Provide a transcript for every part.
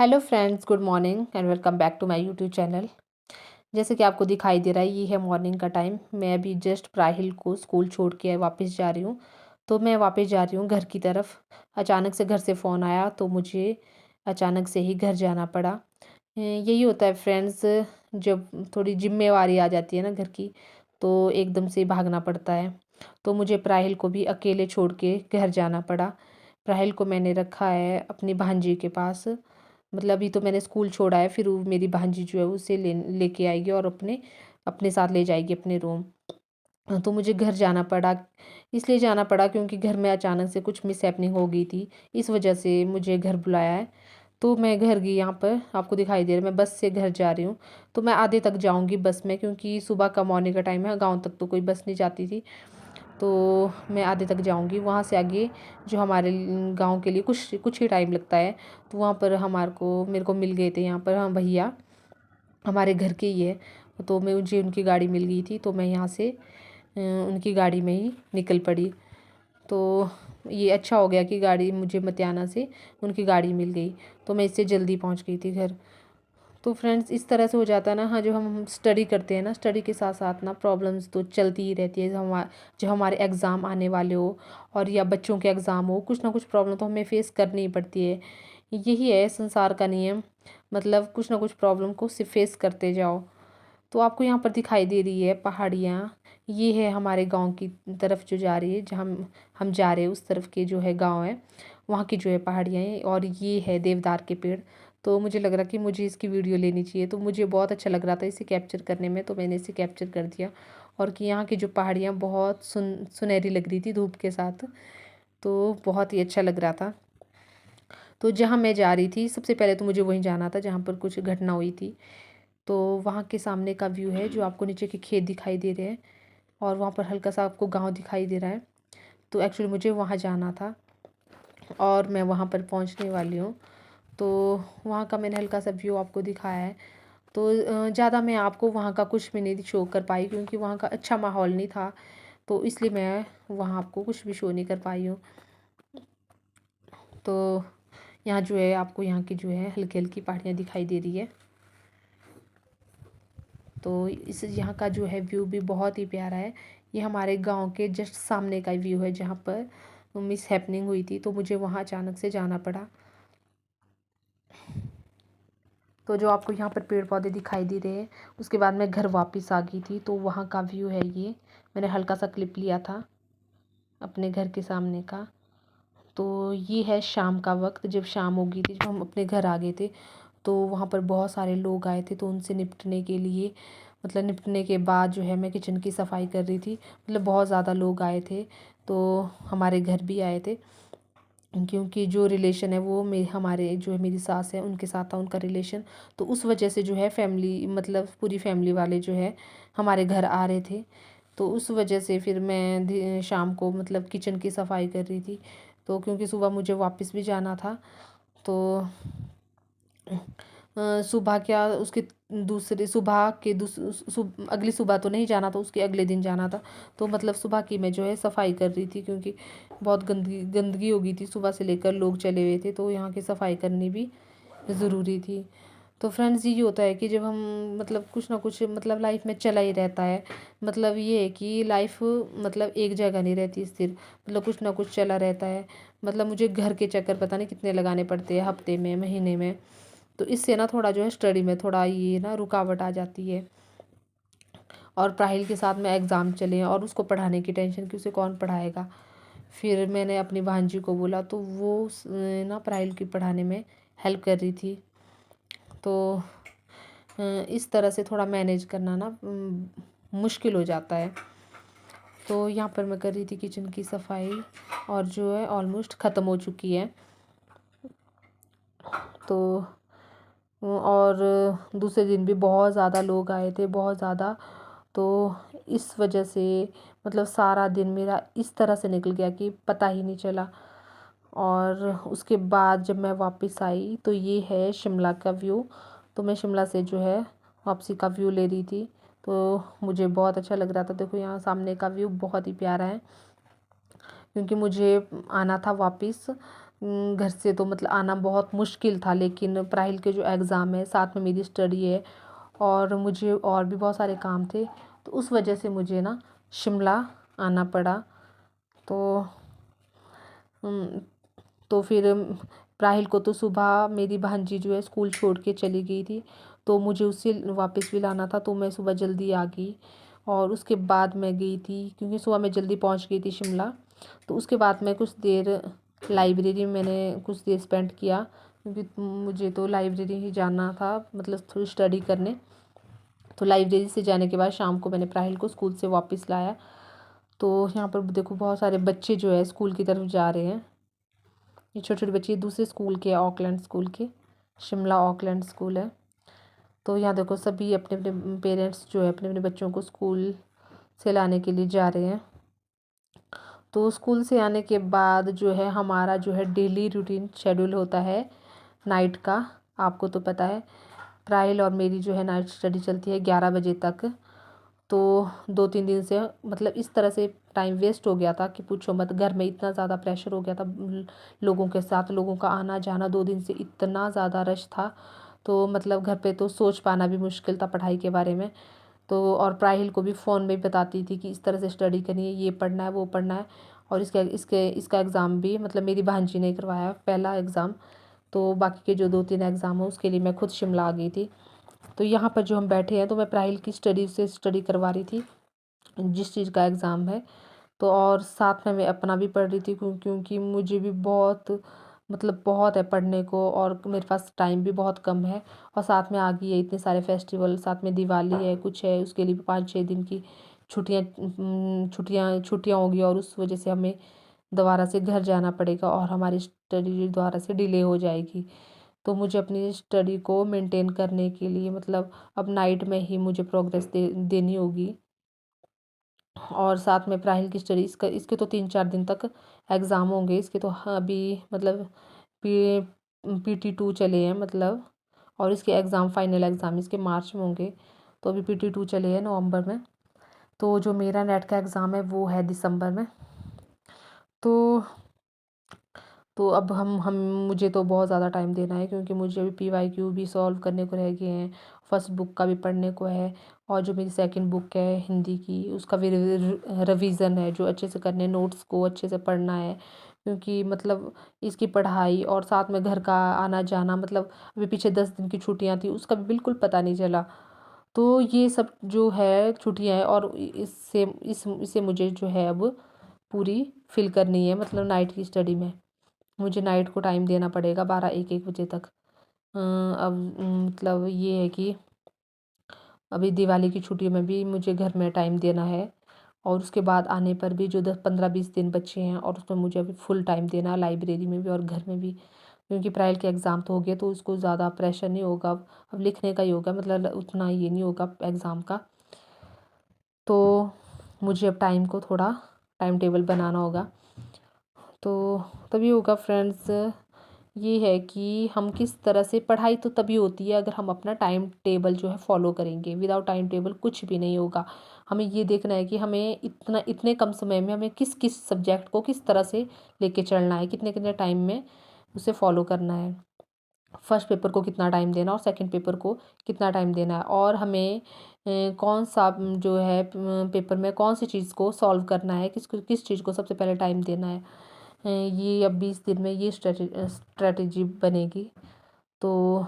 Hello friends, good morning and welcome back to my YouTube channel. जैसे कि आपको दिखाई दे रहा है, ये है मॉर्निंग का टाइम। मैं अभी जस्ट प्राहिल को स्कूल छोड़ के वापस जा रही हूँ। तो मैं वापस जा रही हूँ घर की तरफ। अचानक से घर से फ़ोन आया तो मुझे अचानक से ही घर जाना पड़ा। यही होता है फ्रेंड्स, जब थोड़ी जिम्मेवारी आ जाती है ना घर की, तो एकदम से भागना पड़ता है। तो मुझे प्राहिल को भी अकेले छोड़ के घर जाना पड़ा। प्राहिल को मैंने रखा है अपनी भांजी के पास। मतलब अभी तो मैंने स्कूल छोड़ा है, फिर वो मेरी भांजी जो है उसे लेके आएगी और अपने अपने साथ ले जाएगी अपने रूम। तो मुझे घर जाना पड़ा। इसलिए जाना पड़ा क्योंकि घर में अचानक से कुछ मिसहैपनिंग हो गई थी। इस वजह से मुझे घर बुलाया है। तो मैं घर गई। यहाँ पर आपको दिखाई दे रहा है, मैं बस से घर जा रही हूँ। तो मैं आधे तक जाऊँगी बस में, क्योंकि सुबह का मॉर्निंग का टाइम है, गाँव तक तो कोई बस नहीं जाती थी। तो मैं आधे तक जाऊंगी। वहाँ से आगे जो हमारे गांव के लिए कुछ कुछ ही टाइम लगता है। तो वहाँ पर मेरे को मिल गए थे यहाँ पर, हम भैया हमारे घर के ही है। तो मैं मुझे उनकी गाड़ी मिल गई थी, तो मैं यहाँ से उनकी गाड़ी में ही निकल पड़ी। तो ये अच्छा हो गया कि गाड़ी मुझे मतियाना से उनकी गाड़ी मिल गई, तो मैं इससे जल्दी पहुँच गई थी घर। तो फ्रेंड्स, इस तरह से हो जाता है ना। हाँ, जो हम स्टडी करते हैं ना, स्टडी के साथ साथ ना प्रॉब्लम्स तो चलती ही रहती है। जो हमारे एग्ज़ाम आने वाले हो और या बच्चों के एग्ज़ाम हो, कुछ ना कुछ प्रॉब्लम तो हमें फेस करनी ही पड़ती है। यही है संसार का नियम। मतलब कुछ ना कुछ प्रॉब्लम को सिर्फ फेस करते जाओ। तो आपको यहाँ पर दिखाई दे रही है पहाड़ियाँ। ये है हमारे गांव की तरफ जो जा रही है, जहाँ हम जा रहे हैं उस तरफ के जो है गांव है, वहाँ की जो है पहाड़ियाँ हैं। और ये है देवदार के पेड़। तो मुझे लग रहा कि मुझे इसकी वीडियो लेनी चाहिए, तो मुझे बहुत अच्छा लग रहा था इसे कैप्चर करने में, तो मैंने इसे कैप्चर कर दिया। और कि यहाँ की जो पहाड़ियाँ बहुत सुनहरी लग रही थी धूप के साथ, तो बहुत ही अच्छा लग रहा था। तो जहाँ मैं जा रही थी, सबसे पहले तो मुझे वहीं जाना था जहाँ पर कुछ घटना हुई थी। तो वहाँ के सामने का व्यू है, जो आपको नीचे के खेत दिखाई दे रहे हैं और वहाँ पर हल्का सा आपको गांव दिखाई दे रहा है। तो एक्चुअली मुझे वहाँ जाना था और मैं वहाँ पर पहुँचने वाली हूँ। तो वहाँ का मैंने हल्का सा व्यू आपको दिखाया है। तो ज़्यादा मैं आपको वहाँ का कुछ भी नहीं शो कर पाई, क्योंकि वहाँ का अच्छा माहौल नहीं था। तो इसलिए मैं वहाँ आपको कुछ भी शो नहीं कर पाई हूँ। तो यहाँ जो है आपको यहाँ की जो है हल्की हल्की पहाड़ियाँ दिखाई दे रही है। तो इस यहाँ का जो है व्यू भी बहुत ही प्यारा है। ये हमारे गांव के जस्ट सामने का व्यू है, जहाँ पर मिस हैपनिंग हुई थी, तो मुझे वहाँ अचानक से जाना पड़ा। तो जो आपको यहाँ पर पेड़ पौधे दिखाई दे रहे हैं, उसके बाद मैं घर वापस आ गई थी। तो वहाँ का व्यू है ये। मैंने हल्का सा क्लिप लिया था अपने घर के सामने का। तो ये है शाम का वक्त, जब शाम हो गई थी, जब हम अपने घर आ गए थे। तो वहाँ पर बहुत सारे लोग आए थे, तो उनसे निपटने के लिए, मतलब निपटने के बाद जो है मैं किचन की सफाई कर रही थी। मतलब बहुत ज़्यादा लोग आए थे, तो हमारे घर भी आए थे, क्योंकि जो रिलेशन है वो हमारे जो है मेरी सास है उनके साथ था उनका रिलेशन। तो उस वजह से जो है फैमिली, मतलब पूरी फैमिली वाले जो है हमारे घर आ रहे थे। तो उस वजह से फिर मैं शाम को मतलब किचन की सफाई कर रही थी। तो क्योंकि सुबह मुझे वापस भी जाना था, तो सुबह क्या, उसके दूसरे सुबह के अगली सुबह तो नहीं जाना था, उसके अगले दिन जाना था। तो मतलब सुबह की मैं जो है सफाई कर रही थी, क्योंकि बहुत गंदगी गंदगी हो गई थी, सुबह से लेकर लोग चले हुए थे, तो यहाँ की सफाई करनी भी ज़रूरी थी। तो फ्रेंड्स, ये होता है कि जब हम मतलब कुछ ना कुछ मतलब लाइफ में चला ही रहता है। मतलब ये है कि लाइफ मतलब एक जगह नहीं रहती स्थिर, मतलब कुछ ना कुछ चला रहता है। मतलब मुझे घर के चक्कर पता नहीं कितने लगाने पड़ते हैं हफ्ते में, महीने में। तो इससे ना थोड़ा जो है स्टडी में थोड़ा ये ना रुकावट आ जाती है। और प्राहिल के साथ में एग्ज़ाम चले हैं और उसको पढ़ाने की टेंशन कि उसे कौन पढ़ाएगा। फिर मैंने अपनी भांजी को बोला, तो वो ना प्राइल की पढ़ाने में हेल्प कर रही थी। तो इस तरह से थोड़ा मैनेज करना ना मुश्किल हो जाता है। तो यहाँ पर मैं कर रही थी किचन की सफाई, और जो है ऑलमोस्ट ख़त्म हो चुकी है। तो और दूसरे दिन भी बहुत ज़्यादा लोग आए थे, बहुत ज़्यादा। तो इस वजह से मतलब सारा दिन मेरा इस तरह से निकल गया कि पता ही नहीं चला। और उसके बाद जब मैं वापस आई, तो ये है शिमला का व्यू। तो मैं शिमला से जो है वापसी का व्यू ले रही थी, तो मुझे बहुत अच्छा लग रहा था। देखो यहाँ सामने का व्यू बहुत ही प्यारा है, क्योंकि मुझे आना था वापस घर से तो मतलब आना बहुत मुश्किल था, लेकिन प्राइल के जो एग्ज़ाम है, साथ में मेरी स्टडी है और मुझे और भी बहुत सारे काम थे, तो उस वजह से मुझे ना शिमला आना पड़ा। तो तो फिर राहिल को तो सुबह मेरी भांजी जो है स्कूल छोड़ के चली गई थी, तो मुझे उसे वापस भी लाना था, तो मैं सुबह जल्दी आ गई। और उसके बाद मैं गई थी, क्योंकि सुबह मैं जल्दी पहुंच गई थी शिमला, तो उसके बाद मैं कुछ देर लाइब्रेरी में मैंने कुछ देर स्पेंड किया, क्योंकि मुझे तो लाइब्रेरी ही जाना था, मतलब थोड़ी स्टडी करने। तो लाइब्रेरी से जाने के बाद शाम को मैंने प्राहिल को स्कूल से वापस लाया। तो यहाँ पर देखो बहुत सारे बच्चे जो है स्कूल की तरफ जा रहे हैं। ये छोटे छोटे बच्चे दूसरे स्कूल के, ऑकलैंड स्कूल के, शिमला ऑकलैंड स्कूल है। तो यहाँ देखो सभी अपने अपने पेरेंट्स जो है अपने अपने बच्चों को स्कूल से लाने के लिए जा रहे हैं। तो स्कूल से आने के बाद जो है हमारा जो है डेली रूटीन शेड्यूल होता है नाइट का, आपको तो पता है। प्राइल और मेरी जो है नाइट स्टडी चलती है 11 बजे तक। तो 2-3 दिन से मतलब इस तरह से टाइम वेस्ट हो गया था कि पूछो मत। घर में इतना ज़्यादा प्रेशर हो गया था, लोगों के साथ लोगों का आना जाना, 2 दिन से इतना ज़्यादा रश था, तो मतलब घर पे तो सोच पाना भी मुश्किल था पढ़ाई के बारे में। तो और प्राहिल को भी फ़ोन में बताती थी कि इस तरह से स्टडी करनी है, ये पढ़ना है, वो पढ़ना है। और इसका एग्ज़ाम भी मतलब मेरी भांजी ने करवाया पहला एग्ज़ाम। तो बाकी के जो 2-3 एग्ज़ाम हो उसके लिए मैं खुद शिमला आ गई थी। तो यहाँ पर जो हम बैठे हैं, तो मैं प्राइल की स्टडी करवा रही थी, जिस चीज़ का एग्ज़ाम है। तो और साथ में मैं अपना भी पढ़ रही थी, क्योंकि मुझे भी बहुत मतलब बहुत है पढ़ने को, और मेरे पास टाइम भी बहुत कम है। और साथ में आ गई है इतने सारे फेस्टिवल, साथ में दिवाली है, कुछ है, उसके लिए भी 5-6 दिन की छुट्टियाँ होगी, और उस वजह से हमें दोबारा से घर जाना पड़ेगा और हमारी स्टडी दोबारा से डिले हो जाएगी। तो मुझे अपनी स्टडी को मेंटेन करने के लिए मतलब अब नाइट में ही मुझे प्रोग्रेस देनी होगी। और साथ में प्राइल की स्टडी, इसके तो 3-4 दिन तक एग्ज़ाम होंगे इसके तो। हाँ, अभी मतलब पी PT2 चले हैं मतलब, और इसके एग्ज़ाम फाइनल एग्ज़ाम इसके मार्च में होंगे। तो अभी PT2 चले हैं नवंबर में। तो जो मेरा नेट का एग्ज़ाम है वो है दिसंबर में। तो अब हम मुझे तो बहुत ज़्यादा टाइम देना है, क्योंकि मुझे अभी PYQ भी सॉल्व करने को रह गए हैं, फर्स्ट बुक का भी पढ़ने को है, और जो मेरी सेकंड बुक है हिंदी की उसका भी रिवीज़न है, जो अच्छे से करने, नोट्स को अच्छे से पढ़ना है, क्योंकि मतलब इसकी पढ़ाई और साथ में घर का आना जाना, मतलब अभी पीछे 10 दिन की छुट्टियां थी उसका भी बिल्कुल पता नहीं चला। तो ये सब जो है छुट्टियां हैं, और इससे मुझे जो है अब पूरी फिल करनी है, मतलब नाइट की स्टडी में मुझे नाइट को टाइम देना पड़ेगा 12-1-1 बजे तक। अब मतलब ये है कि अभी दिवाली की छुट्टियों में भी मुझे घर में टाइम देना है, और उसके बाद आने पर भी जो 10-15-20 दिन बचे हैं, और उसमें मुझे अभी फुल टाइम देना है, लाइब्रेरी में भी और घर में भी, क्योंकि प्राइल के एग्ज़ाम तो हो गए, तो उसको ज़्यादा प्रेशर नहीं होगा, अब लिखने का ही होगा, मतलब उतना ये नहीं होगा एग्ज़ाम का। तो मुझे अब टाइम को थोड़ा टाइम टेबल बनाना होगा, तो तभी होगा फ्रेंड्स। ये है कि हम किस तरह से, पढ़ाई तो तभी होती है अगर हम अपना टाइम टेबल जो है फॉलो करेंगे, विदाउट टाइम टेबल कुछ भी नहीं होगा। हमें ये देखना है कि हमें इतने कम समय में हमें किस किस सब्जेक्ट को किस तरह से लेके चलना है, कितने कितने टाइम में उसे फॉलो करना है, फर्स्ट पेपर को कितना टाइम देना और सेकंड पेपर को कितना टाइम देना है, और हमें कौन सा जो है पेपर में कौन सी चीज़ को सॉल्व करना है, किस चीज़ को सबसे पहले टाइम देना है। ये अब 20 दिन में ये स्ट्रेटेजी बनेगी। तो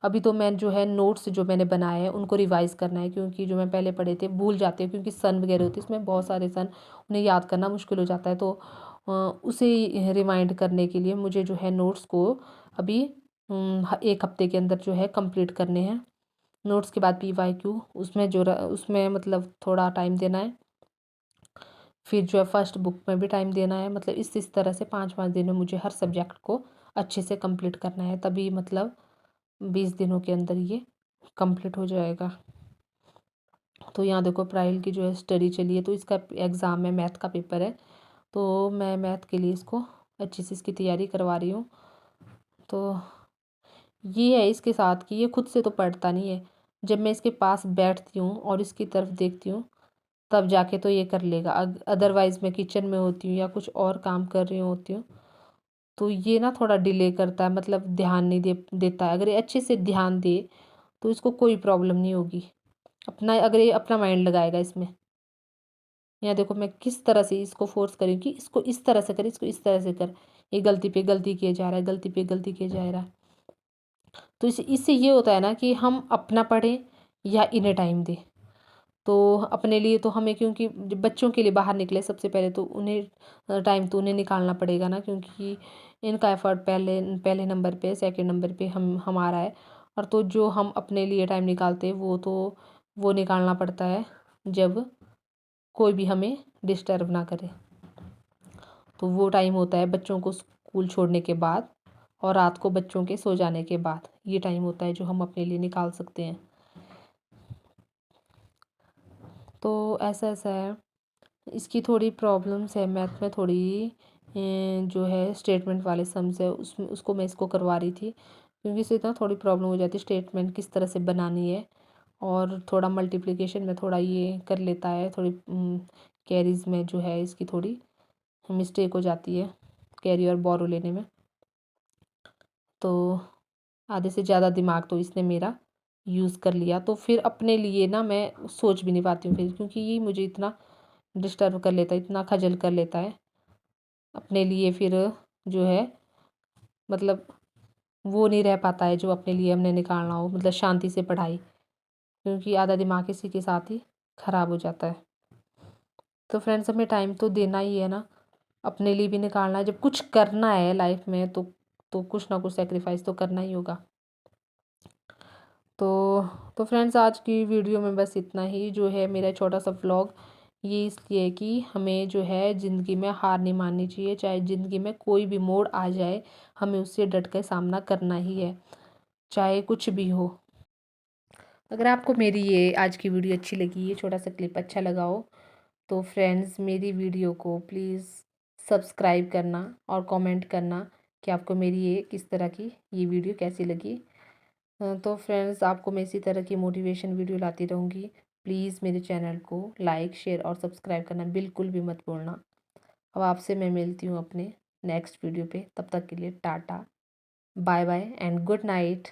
अभी तो मैं जो है नोट्स जो मैंने बनाए हैं उनको रिवाइज़ करना है, क्योंकि जो मैं पहले पढ़े थे भूल जाते हैं, क्योंकि सन वगैरह होती है उसमें बहुत सारे सन, उन्हें याद करना मुश्किल हो जाता है। तो उसे रिमाइंड करने के लिए मुझे जो है नोट्स को अभी 1 हफ्ते के अंदर जो है कंप्लीट करने हैं। नोट्स के बाद PYQ, उसमें मतलब थोड़ा टाइम देना है, फिर जो है फर्स्ट बुक में भी टाइम देना है, मतलब इस तरह से 5-5 दिन में मुझे हर सब्जेक्ट को अच्छे से कंप्लीट करना है, तभी मतलब 20 दिनों के अंदर ये कंप्लीट हो जाएगा। तो यहाँ देखो प्राइल की जो है स्टडी चली है, तो इसका एग्ज़ाम है, मैथ का पेपर है, तो मैं मैथ के लिए इसको अच्छे से इसकी तैयारी करवा रही हूँ। तो ये है इसके साथ कि ये खुद से तो पढ़ता नहीं है, जब मैं इसके पास बैठती हूँ और इसकी तरफ देखती हूँ तब जाके तो ये कर लेगा, अदरवाइज़ मैं किचन में होती हूँ या कुछ और काम कर रही होती हूँ तो ये ना थोड़ा डिले करता है, मतलब ध्यान नहीं देता है। अगर ये अच्छे से ध्यान दे तो इसको कोई प्रॉब्लम नहीं होगी। अगर ये अपना माइंड लगाएगा इसमें। यहाँ देखो मैं किस तरह से इसको फोर्स करी कि इसको इस तरह से कर, इसको इस तरह से कर। ये गलती पे गलती किए जा रहा है, गलती पे गलती किए जा रहा है। तो इससे ये होता है ना कि हम अपना पढ़ें या इन्हें टाइम दें। तो अपने लिए तो हमें, क्योंकि जब बच्चों के लिए बाहर निकले सबसे पहले तो उन्हें टाइम तो उन्हें निकालना पड़ेगा ना, क्योंकि इनका एफर्ट पहले पहले नंबर पे, सेकंड नंबर पे हमारा है। और तो जो हम अपने लिए टाइम निकालते हैं वो निकालना पड़ता है जब कोई भी हमें डिस्टर्ब ना करे। तो वो टाइम होता है बच्चों को स्कूल छोड़ने के बाद और रात को बच्चों के सो जाने के बाद। ये टाइम होता है जो हम अपने लिए निकाल सकते हैं। तो ऐसा ऐसा है। इसकी थोड़ी प्रॉब्लम्स है मैथ में, थोड़ी जो है स्टेटमेंट वाले सम्स है उसमें, उसको मैं इसको करवा रही थी क्योंकि इससे इतना थोड़ी प्रॉब्लम हो जाती है स्टेटमेंट किस तरह से बनानी है। और थोड़ा मल्टीप्लिकेशन में थोड़ा ये कर लेता है, थोड़ी कैरीज में जो है इसकी थोड़ी मिस्टेक हो जाती है, कैरी और बोरो लेने में। तो आधे से ज़्यादा दिमाग तो इसने मेरा यूज़ कर लिया। तो फिर अपने लिए ना मैं सोच भी नहीं पाती हूँ फिर, क्योंकि ये मुझे इतना डिस्टर्ब कर लेता है, इतना खजल कर लेता है अपने लिए। फिर जो है मतलब वो नहीं रह पाता है जो अपने लिए हमने निकालना हो, मतलब शांति से पढ़ाई, क्योंकि आधा दिमाग इसी के साथ ही ख़राब हो जाता है। तो फ्रेंड्स हमें टाइम तो देना ही है ना, अपने लिए भी निकालना है। जब कुछ करना है लाइफ में तो कुछ ना कुछ सेक्रीफाइस तो करना ही होगा। तो फ्रेंड्स आज की वीडियो में बस इतना ही, जो है मेरा छोटा सा व्लॉग। ये इसलिए है कि हमें जो है ज़िंदगी में हार नहीं माननी चाहिए, चाहे ज़िंदगी में कोई भी मोड़ आ जाए हमें उससे डट कर सामना करना ही है, चाहे कुछ भी हो। अगर आपको मेरी ये आज की वीडियो अच्छी लगी, ये छोटा सा क्लिप अच्छा लगा हो, तो फ्रेंड्स मेरी वीडियो को प्लीज़ सब्सक्राइब करना और कमेंट करना कि आपको मेरी ये किस तरह की ये वीडियो कैसी लगी। तो फ्रेंड्स आपको मैं इसी तरह की मोटिवेशन वीडियो लाती रहूँगी। प्लीज़ मेरे चैनल को लाइक शेयर और सब्सक्राइब करना बिल्कुल भी मत भूलना। अब आपसे मैं मिलती हूँ अपने नेक्स्ट वीडियो पे, तब तक के लिए tata bye bye and good night.